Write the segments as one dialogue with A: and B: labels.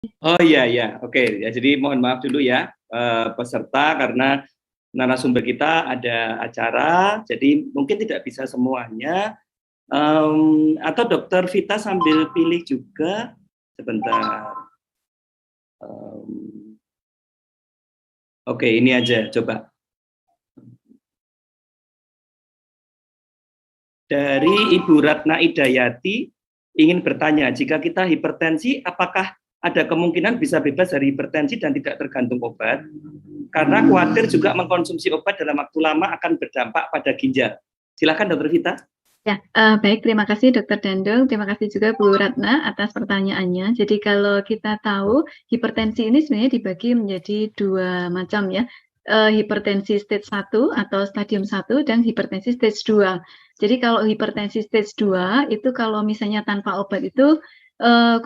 A: Oh iya ya, oke ya. Jadi mohon maaf dulu ya peserta karena narasumber kita ada acara, jadi mungkin tidak bisa semuanya. Atau Dokter Vita sambil pilih juga sebentar. Oke, ini aja coba. Dari Ibu Ratna Idayati ingin bertanya, jika kita hipertensi, apakah ada kemungkinan bisa bebas dari hipertensi dan tidak tergantung obat? Karena khawatir juga mengkonsumsi obat dalam waktu lama akan berdampak pada ginjal. Silakan Dokter Vita.
B: Ya, baik, terima kasih Dokter Dandung, terima kasih juga Bu Ratna atas pertanyaannya. Jadi kalau kita tahu hipertensi ini sebenarnya dibagi menjadi dua macam ya, hipertensi stage 1 atau stadium 1 dan hipertensi stage 2. Jadi kalau hipertensi stage 2 itu kalau misalnya tanpa obat itu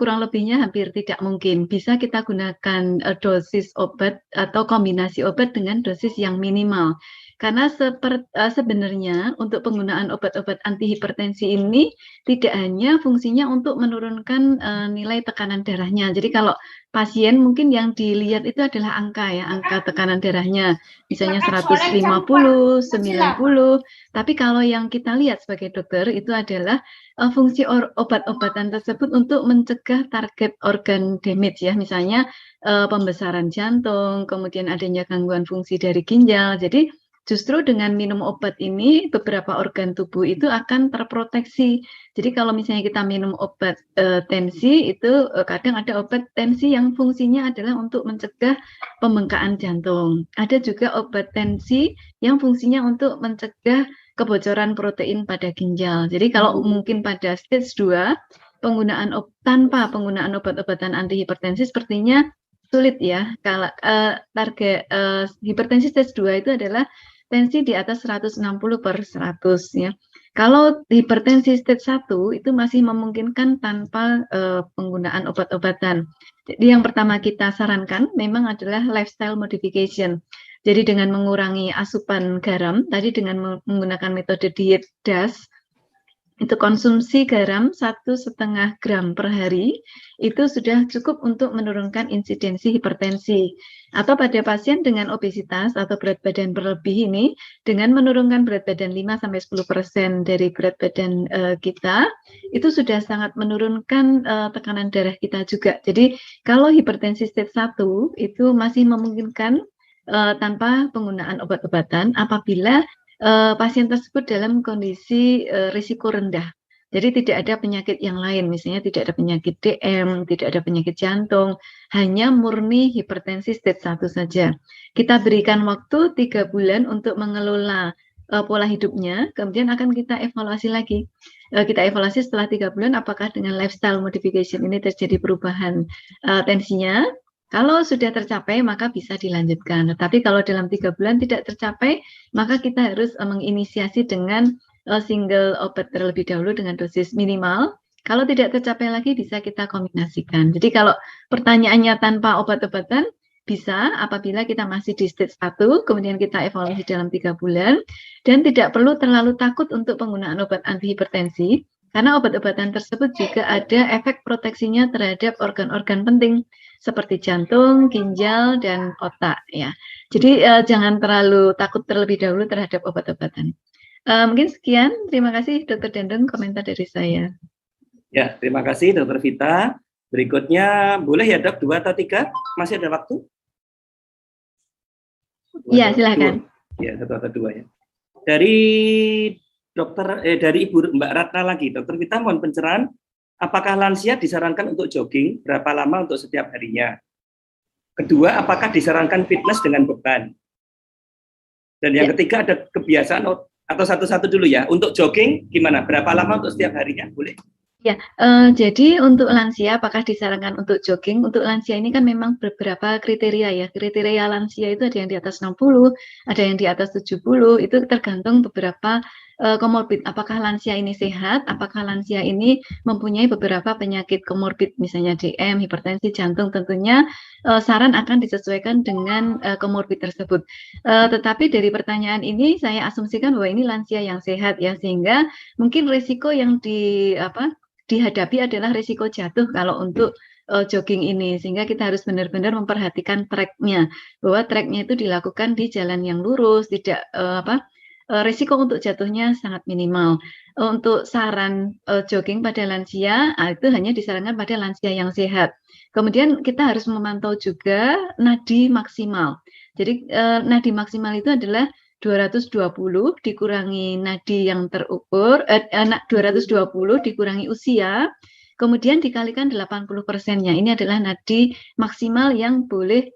B: kurang lebihnya hampir tidak mungkin. Bisa kita gunakan dosis obat atau kombinasi obat dengan dosis yang minimal. Karena sebenarnya untuk penggunaan obat-obat antihipertensi ini tidak hanya fungsinya untuk menurunkan nilai tekanan darahnya. Jadi kalau pasien mungkin yang dilihat itu adalah angka ya, angka tekanan darahnya. Misalnya 150, 90. Tapi kalau yang kita lihat sebagai dokter itu adalah fungsi obat-obatan tersebut untuk mencegah target organ damage ya. Misalnya pembesaran jantung, kemudian adanya gangguan fungsi dari ginjal. Jadi justru dengan minum obat ini beberapa organ tubuh itu akan terproteksi. Jadi kalau misalnya kita minum obat tensi itu kadang ada obat tensi yang fungsinya adalah untuk mencegah pembengkakan jantung. Ada juga obat tensi yang fungsinya untuk mencegah kebocoran protein pada ginjal. Jadi kalau mungkin pada stage 2 tanpa penggunaan obat-obatan antihipertensi sepertinya sulit ya. Kalau target hipertensi stage 2 itu adalah tensi di atas 160/100 ya. Kalau hipertensi stage 1 itu masih memungkinkan tanpa penggunaan obat-obatan. Jadi yang pertama kita sarankan memang adalah lifestyle modification. Jadi dengan mengurangi asupan garam, tadi dengan menggunakan metode diet DAS, itu konsumsi garam 1,5 gram per hari itu sudah cukup untuk menurunkan insidensi hipertensi. Atau pada pasien dengan obesitas atau berat badan berlebih ini dengan menurunkan berat badan 5-10% dari berat badan kita itu sudah sangat menurunkan tekanan darah kita juga. Jadi kalau hipertensi stage 1 itu masih memungkinkan tanpa penggunaan obat-obatan apabila pasien tersebut dalam kondisi risiko rendah. Jadi tidak ada penyakit yang lain, misalnya tidak ada penyakit DM, tidak ada penyakit jantung, hanya murni hipertensi stage 1 saja. Kita berikan waktu 3 bulan untuk mengelola pola hidupnya, kemudian akan kita evaluasi lagi. Kita evaluasi setelah 3 bulan apakah dengan lifestyle modification ini terjadi perubahan tensinya. Kalau sudah tercapai, maka bisa dilanjutkan. Tetapi kalau dalam 3 bulan tidak tercapai, maka kita harus menginisiasi dengan single obat terlebih dahulu dengan dosis minimal. Kalau tidak tercapai lagi, bisa kita kombinasikan. Jadi kalau pertanyaannya tanpa obat-obatan, bisa apabila kita masih di stage 1, kemudian kita evaluasi dalam 3 bulan, dan tidak perlu terlalu takut untuk penggunaan obat antihipertensi, karena obat-obatan tersebut juga ada efek proteksinya terhadap organ-organ penting, seperti jantung, ginjal, dan otak ya. Jadi jangan terlalu takut terlebih dahulu terhadap obat-obatan. Mungkin sekian, terima kasih Dr. Dandung komentar dari saya.
A: Ya, terima kasih Dr. Vita. Berikutnya boleh ya Dok, 2 atau 3? Masih ada waktu?
B: Iya, silakan.
A: Ya, 1 atau 2 ya. Dari Ibu Mbak Ratna lagi, Dr. Vita mohon pencerahan. Apakah lansia disarankan untuk jogging berapa lama untuk setiap harinya? Kedua, apakah disarankan fitness dengan beban? Dan yang ketiga ada kebiasaan atau satu-satu dulu ya. Untuk jogging gimana? Berapa lama untuk setiap harinya? Boleh.
B: Ya, jadi untuk lansia apakah disarankan untuk jogging? Untuk lansia ini kan memang beberapa kriteria ya. Kriteria lansia itu ada yang di atas 60, ada yang di atas 70, itu tergantung beberapa komorbid. Apakah lansia ini sehat? Apakah lansia ini mempunyai beberapa penyakit komorbid, misalnya DM, hipertensi, jantung? Tentunya saran akan disesuaikan dengan komorbid tersebut. Tetapi dari pertanyaan ini saya asumsikan bahwa ini lansia yang sehat ya, sehingga mungkin risiko yang dihadapi adalah risiko jatuh kalau untuk jogging ini. Sehingga kita harus benar-benar memperhatikan track-nya, bahwa track-nya itu dilakukan di jalan yang lurus, tidak risiko untuk jatuhnya sangat minimal. Untuk saran jogging pada lansia, itu hanya disarankan pada lansia yang sehat. Kemudian kita harus memantau juga nadi maksimal. Jadi nadi maksimal itu adalah 220 dikurangi nadi yang terukur, 220 dikurangi usia, kemudian dikalikan 80%-nya. Ini adalah nadi maksimal yang boleh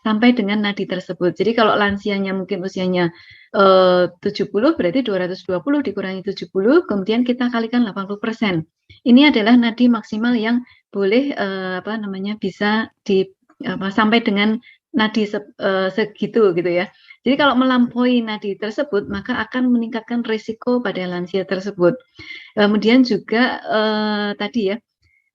B: sampai dengan nadi tersebut. Jadi kalau lansianya mungkin usianya 70, berarti 220 dikurangi 70, kemudian kita kalikan 80%. Ini adalah nadi maksimal yang boleh bisa sampai dengan nadi segitu gitu ya. Jadi kalau melampaui nadi tersebut, maka akan meningkatkan risiko pada lansia tersebut. Kemudian juga tadi ya,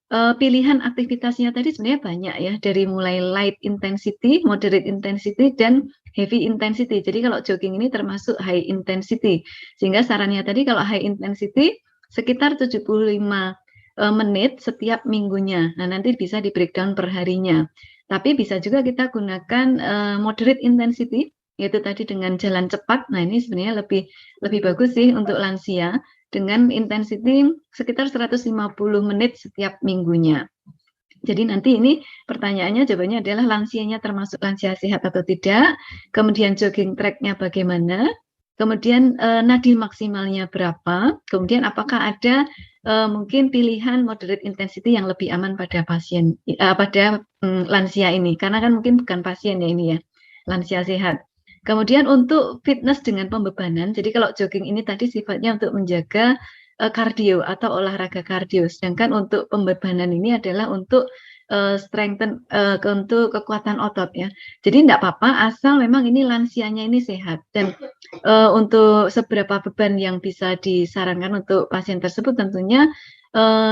B: pilihan aktivitasnya tadi sebenarnya banyak ya, dari mulai light intensity, moderate intensity, dan heavy intensity. Jadi kalau jogging ini termasuk high intensity. Sehingga sarannya tadi kalau high intensity sekitar 75 menit setiap minggunya. Nah, nanti bisa di breakdown per harinya. Tapi bisa juga kita gunakan moderate intensity, yaitu tadi dengan jalan cepat. Nah, ini sebenarnya lebih bagus sih untuk lansia, dengan intensity sekitar 150 menit setiap minggunya. Jadi nanti ini pertanyaannya, jawabannya adalah lansianya termasuk lansia sehat atau tidak, kemudian jogging track-nya bagaimana, kemudian nadi maksimalnya berapa, kemudian apakah ada mungkin pilihan moderate intensity yang lebih aman pada pasien, pada lansia ini, karena kan mungkin bukan pasien ya ini ya, lansia sehat. Kemudian untuk fitness dengan pembebanan, jadi kalau jogging ini tadi sifatnya untuk menjaga kardio atau olahraga kardio, sedangkan untuk pembebanan ini adalah untuk strengthen, untuk kekuatan otot ya. Jadi tidak apa-apa asal memang ini lansianya ini sehat. Dan untuk seberapa beban yang bisa disarankan untuk pasien tersebut tentunya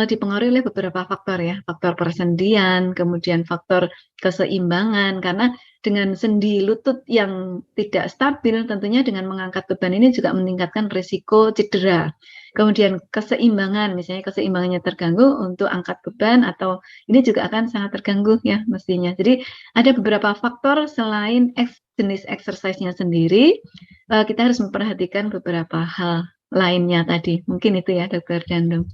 B: dipengaruhi oleh beberapa faktor ya, faktor persendian, kemudian faktor keseimbangan, karena dengan sendi lutut yang tidak stabil, tentunya dengan mengangkat beban ini juga meningkatkan risiko cedera. Kemudian keseimbangan, misalnya keseimbangannya terganggu untuk angkat beban, atau ini juga akan sangat terganggu ya mestinya. Jadi ada beberapa faktor selain jenis exercise-nya sendiri, kita harus memperhatikan beberapa hal lainnya tadi. Mungkin itu ya, Dr. Dandung.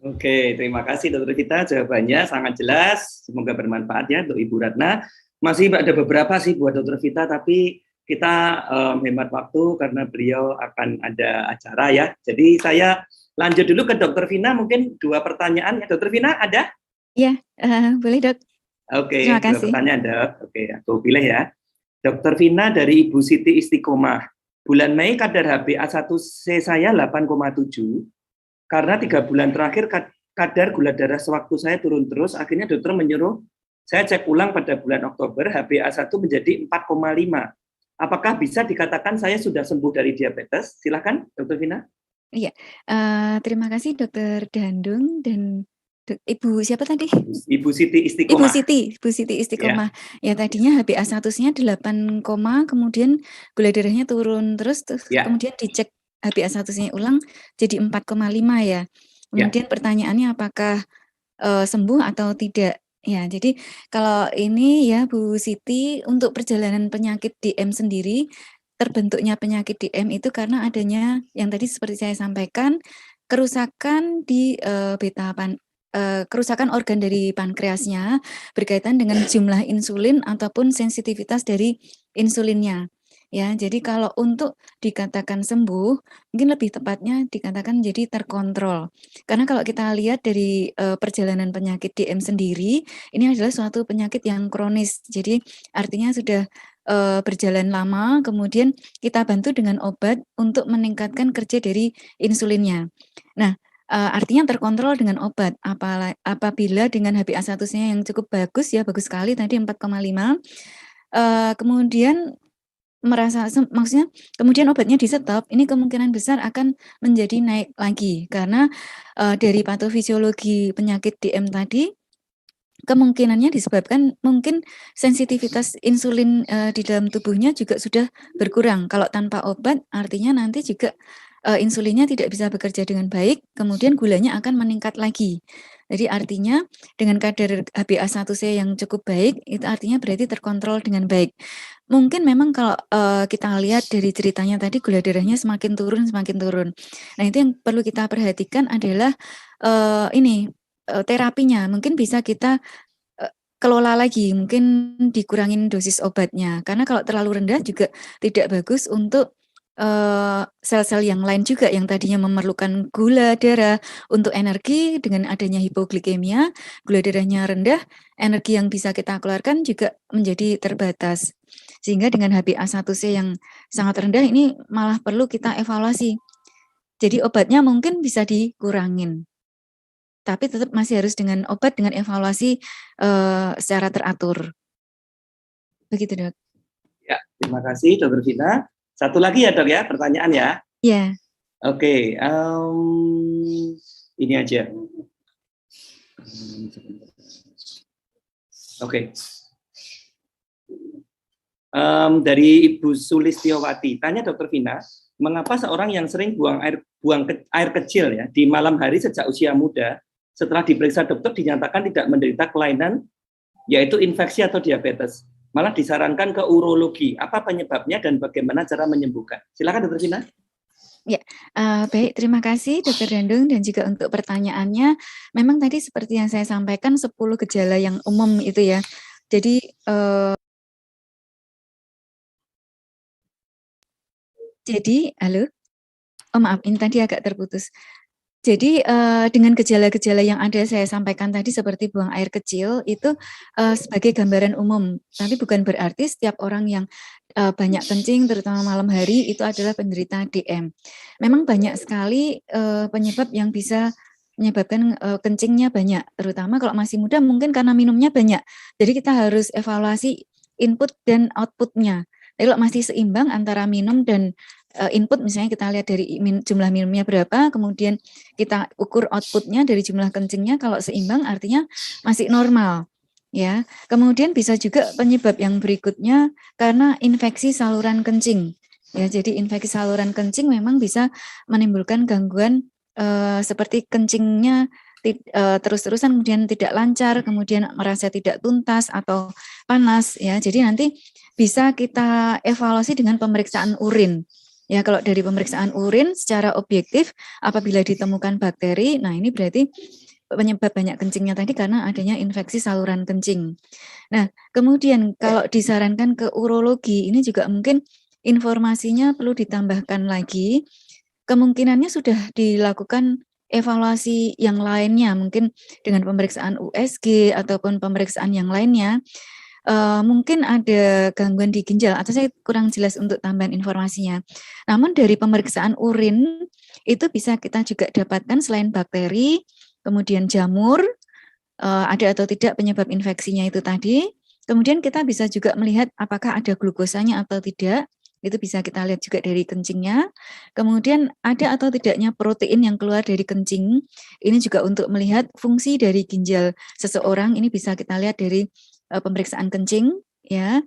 A: Oke, terima kasih Dr. Vita, jawabannya sangat jelas. Semoga bermanfaat ya untuk Ibu Ratna. Masih ada beberapa sih buat Dr. Vita, tapi kita hemat waktu karena beliau akan ada acara ya. Jadi saya lanjut dulu ke Dr. Vina, mungkin 2 pertanyaan. Ya, Dr. Vina ada?
C: Ya, boleh Dok.
A: Oke, 2 pertanyaan Dok. Oke, aku pilih ya. Dr. Vina dari Ibu Siti Istiqomah. Bulan Mei kadar HbA1c saya 8,7. Karena 3 bulan terakhir kadar gula darah sewaktu saya turun terus, akhirnya dokter menyuruh saya cek ulang pada bulan Oktober, HbA1 menjadi 4,5. Apakah bisa dikatakan saya sudah sembuh dari diabetes? Silakan, Dr. Vina.
C: Iya, terima kasih Dr. Dandung dan Ibu siapa tadi?
A: Ibu Siti Istiqomah.
C: Ibu Siti Istiqomah. Ya, tadinya HbA1-nya 8, kemudian gula darahnya turun terus kemudian dicek HbA1-nya ulang jadi 4,5 ya. Kemudian pertanyaannya apakah sembuh atau tidak? Ya, jadi kalau ini ya Bu Siti, untuk perjalanan penyakit DM sendiri, terbentuknya penyakit DM itu karena adanya yang tadi seperti saya sampaikan, kerusakan di kerusakan organ dari pankreasnya berkaitan dengan jumlah insulin ataupun sensitivitas dari insulinnya. Ya, jadi kalau untuk dikatakan sembuh, mungkin lebih tepatnya dikatakan jadi terkontrol. Karena kalau kita lihat dari perjalanan penyakit DM sendiri, ini adalah suatu penyakit yang kronis. Jadi artinya sudah berjalan lama, kemudian kita bantu dengan obat untuk meningkatkan kerja dari insulinnya. Nah, artinya terkontrol dengan obat. Apabila dengan HbA1-nya yang cukup bagus ya, bagus sekali tadi 4,5, kemudian maksudnya kemudian obatnya di-stop, ini kemungkinan besar akan menjadi naik lagi karena dari patofisiologi penyakit DM tadi kemungkinannya disebabkan mungkin sensitivitas insulin di dalam tubuhnya juga sudah berkurang. Kalau tanpa obat artinya nanti juga insulinnya tidak bisa bekerja dengan baik, kemudian gulanya akan meningkat lagi. Jadi artinya dengan kadar HbA1c yang cukup baik, itu artinya berarti terkontrol dengan baik. Mungkin memang kalau kita lihat dari ceritanya tadi gula darahnya semakin turun. Nah itu yang perlu kita perhatikan adalah terapinya. Mungkin bisa kita kelola lagi, mungkin dikurangin dosis obatnya. Karena kalau terlalu rendah juga tidak bagus untuk sel-sel yang lain juga yang tadinya memerlukan gula darah untuk energi. Dengan adanya hipoglikemia, gula darahnya rendah, energi yang bisa kita keluarkan juga menjadi terbatas. Sehingga dengan HbA1c yang sangat rendah ini malah perlu kita evaluasi. Jadi obatnya mungkin bisa dikurangin. Tapi tetap masih harus dengan obat dengan evaluasi secara teratur. Begitu, Dok.
A: Ya, terima kasih Dr. Vina. Satu lagi ya Dok ya, pertanyaan ya.
C: Ya.
A: Oke, ini aja. Oke. Dari Ibu Sulistiowati, tanya Dr. Vina, mengapa seorang yang sering buang air kecil ya di malam hari sejak usia muda, setelah diperiksa dokter dinyatakan tidak menderita kelainan, yaitu infeksi atau diabetes, malah disarankan ke urologi. Apa penyebabnya dan bagaimana cara menyembuhkan? Silakan Dr. Vina.
C: Ya, baik, terima kasih Dr. Dandung dan juga untuk pertanyaannya. Memang tadi seperti yang saya sampaikan 10 gejala yang umum itu ya. Jadi halo? Oh maaf, ini tadi agak terputus. Jadi dengan gejala-gejala yang ada saya sampaikan tadi seperti buang air kecil itu sebagai gambaran umum, tapi bukan berarti setiap orang yang banyak kencing terutama malam hari itu adalah penderita DM. Memang banyak sekali penyebab yang bisa menyebabkan kencingnya banyak, terutama kalau masih muda mungkin karena minumnya banyak. Jadi kita harus evaluasi input dan outputnya. Jadi kalau masih seimbang antara minum dan input, misalnya kita lihat dari jumlah minumnya berapa, kemudian kita ukur outputnya dari jumlah kencingnya, kalau seimbang artinya masih normal. Ya, kemudian bisa juga penyebab yang berikutnya karena infeksi saluran kencing. Ya, jadi infeksi saluran kencing memang bisa menimbulkan gangguan seperti kencingnya terus-terusan kemudian tidak lancar, kemudian merasa tidak tuntas atau panas. Ya, jadi nanti bisa kita evaluasi dengan pemeriksaan urin. Ya, kalau dari pemeriksaan urin secara objektif apabila ditemukan bakteri, nah ini berarti penyebab banyak kencingnya tadi karena adanya infeksi saluran kencing. Nah, kemudian kalau disarankan ke urologi, ini juga mungkin informasinya perlu ditambahkan lagi. Kemungkinannya sudah dilakukan evaluasi yang lainnya, mungkin dengan pemeriksaan USG ataupun pemeriksaan yang lainnya. Mungkin ada gangguan di ginjal atau saya kurang jelas untuk tambahan informasinya. Namun dari pemeriksaan urin itu bisa kita juga dapatkan selain bakteri, kemudian jamur, ada atau tidak penyebab infeksinya itu tadi. Kemudian kita bisa juga melihat apakah ada glukosanya atau tidak. Itu bisa kita lihat juga dari kencingnya. Kemudian ada atau tidaknya protein yang keluar dari kencing. Ini juga untuk melihat fungsi dari ginjal seseorang. Ini bisa kita lihat dari pemeriksaan kencing, ya.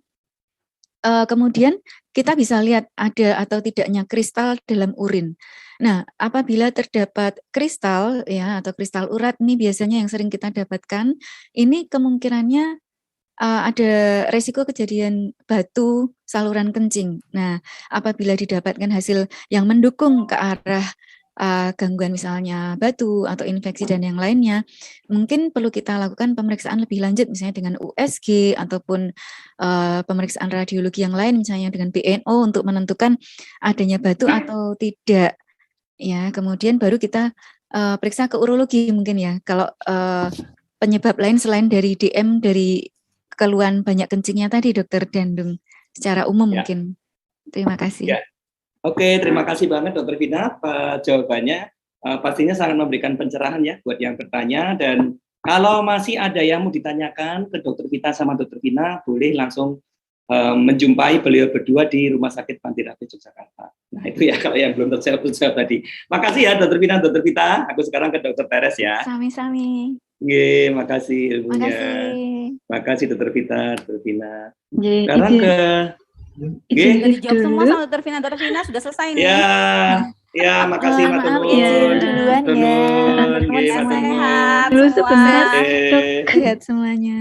C: Kemudian kita bisa lihat ada atau tidaknya kristal dalam urin. Nah, apabila terdapat kristal, ya, atau kristal urat, ini biasanya yang sering kita dapatkan. Ini kemungkinannya ada resiko kejadian batu saluran kencing. Nah, apabila didapatkan hasil yang mendukung ke arah gangguan misalnya batu atau infeksi dan yang lainnya, mungkin perlu kita lakukan pemeriksaan lebih lanjut misalnya dengan USG ataupun pemeriksaan radiologi yang lain misalnya dengan BNO untuk menentukan adanya batu atau tidak. Ya, kemudian baru kita periksa ke urologi mungkin ya. Kalau penyebab lain selain dari DM dari keluhan banyak kencingnya tadi, Dokter Dandung, secara umum
A: ya.
C: mungkin. Terima kasih.
A: Ya. Oke, terima kasih banget Dokter Vina jawabannya. Pastinya sangat memberikan pencerahan ya buat yang bertanya, dan kalau masih ada yang mau ditanyakan ke Dokter Vita sama Dokter Vina, boleh langsung menjumpai beliau berdua di Rumah Sakit Panti Rapid Yogyakarta. Nah itu ya kalau yang belum terjawab tadi. Makasih ya Dokter Vina, Dokter Vita. Aku sekarang ke Dokter Teres ya.
C: Sami-sami.
A: Oke, makasih ilmunya. Makasih Dokter Vita, Dokter Vina. Sekarang ke
D: Sudah dijawab semua sama Dokter Vina. Dokter Vina sudah selesai nih.
A: Ya, Ya, makasih
C: Maaf
A: matur
C: izin
A: nuwun.
C: duluan
A: Matur
C: ya.
A: nuwun, nggih
C: Teman-teman
A: matur nuwun.
D: Sehat
B: Dulu
D: semua.
B: sebentar, Dok.
C: Sehat semuanya.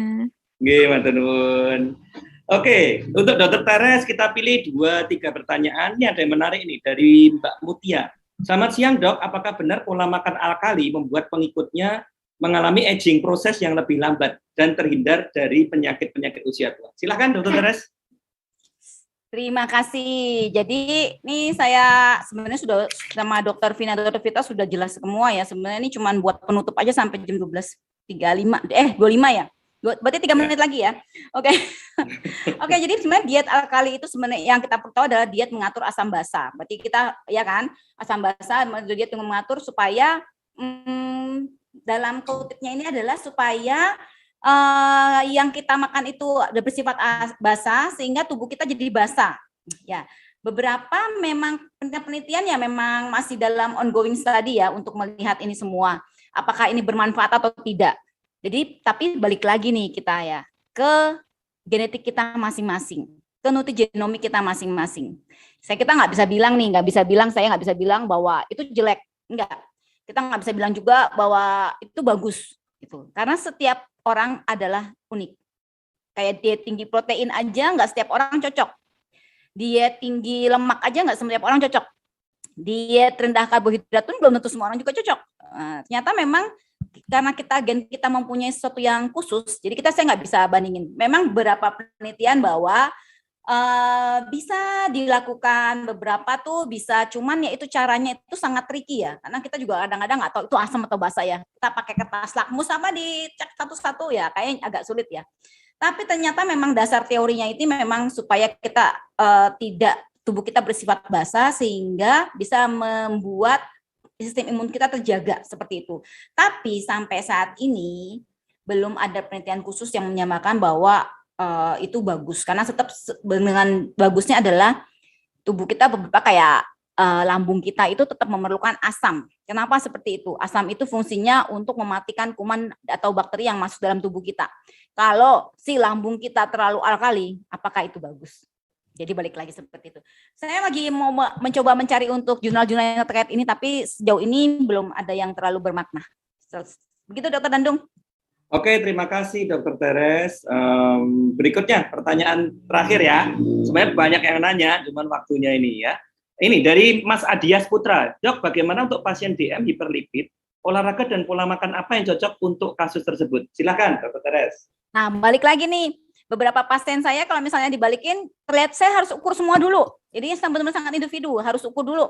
A: Nggih, matur nuwun. Oke, untuk Dokter Teres kita pilih 2-3 pertanyaan. Ini ada yang menarik ini dari Mbak Mutia. Selamat siang, Dok. Apakah benar pola makan alkali membuat pengikutnya mengalami aging proses yang lebih lambat dan terhindar dari penyakit-penyakit usia tua? Silakan, Dokter Teres.
D: Terima kasih. Jadi ini saya sebenarnya sudah sama Dokter Vina, Dokter Vita sudah jelas semua ya. Sebenarnya ini cuma buat penutup aja sampai jam 12.35. 25 ya. Berarti 3 menit lagi ya. Oke. Oke, jadi sebenarnya diet alkali itu sebenarnya yang kita perlu tahu adalah diet mengatur asam basa. Berarti kita ya kan, asam basa diet yang mengatur supaya dalam kutipnya ini adalah supaya yang kita makan itu bersifat basah sehingga tubuh kita jadi basah. Ya, beberapa memang penelitian ya memang masih dalam ongoing study ya untuk melihat ini semua. Apakah ini bermanfaat atau tidak. Jadi tapi balik lagi nih kita ya ke genetik kita masing-masing, ke nutrigenomik kita masing-masing. Kita nggak bisa bilang saya nggak bisa bilang bahwa itu jelek, enggak. Kita nggak bisa bilang juga bahwa itu bagus, gitu. Karena setiap orang adalah unik. Kayak diet tinggi protein aja nggak setiap orang cocok. Diet tinggi lemak aja nggak setiap orang cocok. Diet rendah karbohidrat pun belum tentu semua orang juga cocok. Ternyata memang karena gen kita mempunyai sesuatu yang khusus, jadi saya nggak bisa bandingin. Memang beberapa penelitian bahwa bisa dilakukan, beberapa tuh bisa, cuman ya itu caranya itu sangat tricky ya, karena kita juga kadang-kadang nggak tahu itu asam atau basa ya. Kita pakai kertas lakmus sama dicek satu-satu ya, kayaknya agak sulit ya. Tapi ternyata memang dasar teorinya itu memang supaya kita tubuh kita bersifat basa sehingga bisa membuat sistem imun kita terjaga seperti itu. Tapi sampai saat ini belum ada penelitian khusus yang menyamakan bahwa itu bagus, karena tetap dengan bagusnya adalah tubuh kita beberapa kayak lambung kita itu tetap memerlukan asam. Kenapa seperti itu? Asam itu fungsinya untuk mematikan kuman atau bakteri yang masuk dalam tubuh kita. Kalau si lambung kita terlalu alkali, apakah itu bagus? Jadi balik lagi seperti itu. Saya lagi mau mencoba mencari untuk jurnal-jurnal yang terkait ini, tapi sejauh ini belum ada yang terlalu bermakna. Begitu Dokter Dandung.
A: Oke, terima kasih Dokter Teres. Berikutnya pertanyaan terakhir ya. Sebenarnya banyak yang nanya, cuman waktunya ini ya. Ini dari Mas Adias Putra. Dok, bagaimana untuk pasien DM hiperlipid, olahraga dan pola makan apa yang cocok untuk kasus tersebut? Silakan Dokter Teres.
D: Nah, balik lagi nih. Beberapa pasien saya kalau misalnya dibalikin, terlihat saya harus ukur semua dulu. Jadi benar-benar sangat individu, harus ukur dulu.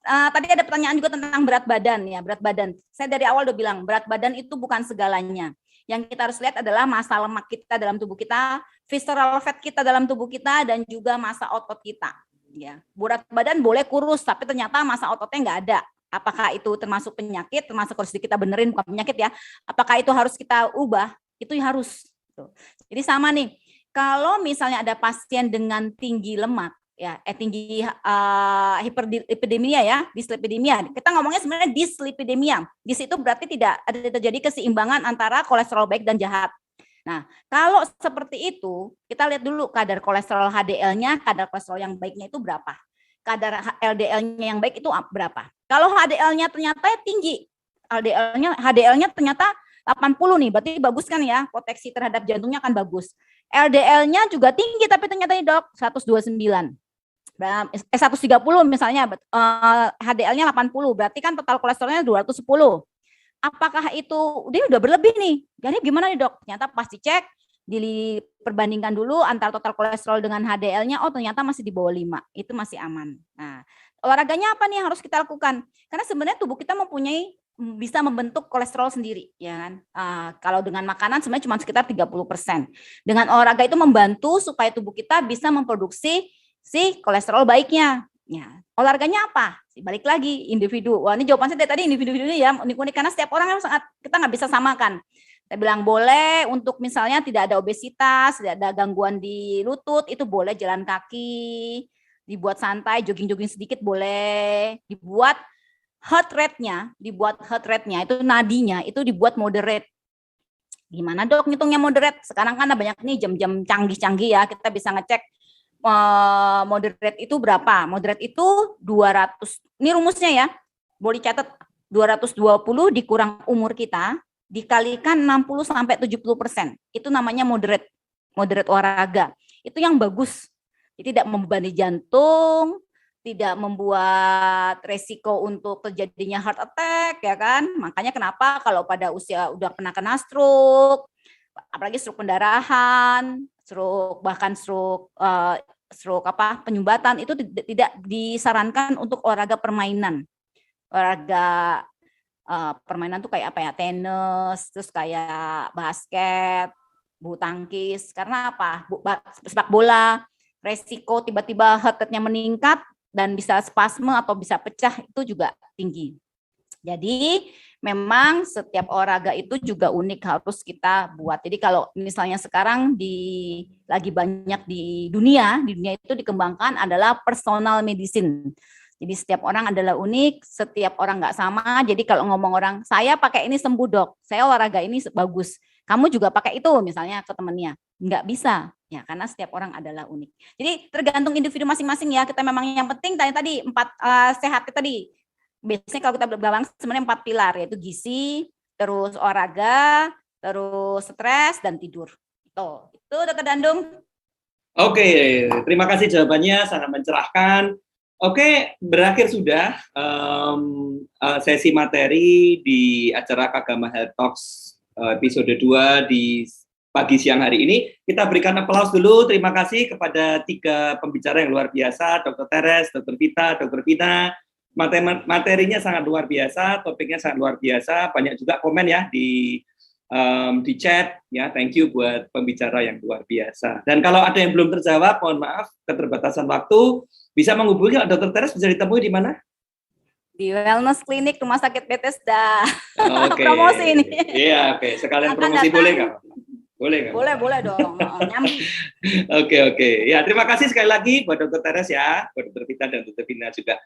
D: Tadi ada pertanyaan juga tentang berat badan ya, berat badan. Saya dari awal udah bilang, berat badan itu bukan segalanya. Yang kita harus lihat adalah massa lemak kita dalam tubuh kita, visceral fat kita dalam tubuh kita, dan juga massa otot kita. Ya, berat badan boleh kurus, tapi ternyata massa ototnya nggak ada. Apakah itu termasuk penyakit? Termasuk harus kita benerin, bukan penyakit ya. Apakah itu harus kita ubah? Itu harus. Jadi sama nih, kalau misalnya ada pasien dengan tinggi lemak, ya, tinggi hiperlipidemia ya, dislipidemia. Kita ngomongnya sebenarnya dislipidemia. Dis itu berarti tidak ada terjadi keseimbangan antara kolesterol baik dan jahat. Nah, kalau seperti itu, kita lihat dulu kadar kolesterol HDL-nya, kadar kolesterol yang baiknya itu berapa. Kadar LDL-nya yang baik itu berapa. Kalau HDL-nya ternyata tinggi, HDL-nya ternyata 80 nih, berarti bagus kan ya, proteksi terhadap jantungnya akan bagus. LDL-nya juga tinggi, tapi ternyata nih dok, 129. 130 misalnya, HDL-nya 80, berarti kan total kolesterolnya 210. Apakah itu dia udah berlebih nih? Jadi gimana nih dok? Ternyata pas dicek, diperbandingkan dulu antara total kolesterol dengan HDL-nya, oh ternyata masih di bawah 5, itu masih aman. Nah, olahraganya apa nih yang harus kita lakukan? Karena sebenarnya tubuh kita bisa membentuk kolesterol sendiri, ya kan? Kalau dengan makanan sebenarnya cuma sekitar 30%. Dengan olahraga itu membantu supaya tubuh kita bisa memproduksi si kolesterol baiknya. Ya, olahraganya apa? Balik lagi individu. Wah, ini jawaban saya dari tadi individu ini ya unik-unik karena setiap orang kita nggak bisa samakan. Saya bilang boleh untuk misalnya tidak ada obesitas, tidak ada gangguan di lutut, itu boleh jalan kaki, dibuat santai, jogging-jogging sedikit boleh, dibuat heart rate-nya itu nadinya itu dibuat moderate. Gimana dok ngitungnya moderate? Sekarang kan banyak nih jam-jam canggih-canggih ya, kita bisa ngecek moderate itu berapa? Moderate itu 200. Ini rumusnya ya. Boleh catat 220 dikurang umur kita dikalikan 60 sampai 70%. Itu namanya moderate. Moderate olahraga. Itu yang bagus. Jadi tidak membebani jantung, tidak membuat resiko untuk terjadinya heart attack, ya kan? Makanya kenapa kalau pada usia udah kena stroke, apalagi stroke pendarahan, stroke bahkan stroke penyumbatan, itu tidak disarankan untuk olahraga permainan. Olahraga permainan tuh kayak apa ya? Tenis, terus kayak basket, bulu tangkis. Karena apa? Sepak bola, resiko tiba-tiba heart rate-nya meningkat dan bisa spasme atau bisa pecah itu juga tinggi. Jadi memang setiap olahraga itu juga unik, harus kita buat. Jadi kalau misalnya sekarang lagi banyak di dunia itu dikembangkan adalah personal medicine. Jadi setiap orang adalah unik, setiap orang nggak sama. Jadi kalau ngomong orang, saya pakai ini sembuh dok, saya olahraga ini bagus, kamu juga pakai itu misalnya ke temennya, nggak bisa. Ya, karena setiap orang adalah unik. Jadi tergantung individu masing-masing ya. Kita memang yang penting tadi 4 sehat tadi. Biasanya kalau kita berbilang sebenarnya 4 pilar, yaitu gizi, terus olahraga, terus stres dan tidur. Itu Dr. Dandung.
A: Oke, terima kasih jawabannya, sangat mencerahkan. Oke, berakhir sudah sesi materi di acara Kagama Health Talks episode 2 di pagi siang hari ini. Kita berikan aplaus dulu. Terima kasih kepada 3 pembicara yang luar biasa, Dr. Teres, Dr. Vita, Dr. Vina. Materinya sangat luar biasa, topiknya sangat luar biasa. Banyak juga komen ya di chat ya. Thank you buat pembicara yang luar biasa. Dan kalau ada yang belum terjawab, mohon maaf keterbatasan waktu. Bisa menghubungi Dr. Teres, bisa ditemui di mana?
D: Di Wellness Clinic Rumah Sakit Bethesda.
A: Okay.
D: Promosi ini.
A: Iya, oke. Sekalian promosi boleh nggak? Boleh nggak?
D: Boleh dong. Nyambi.
A: Oke. Ya, terima kasih sekali lagi buat Dr. Teres ya, buat Dr. Vita dan Dr. Vina juga.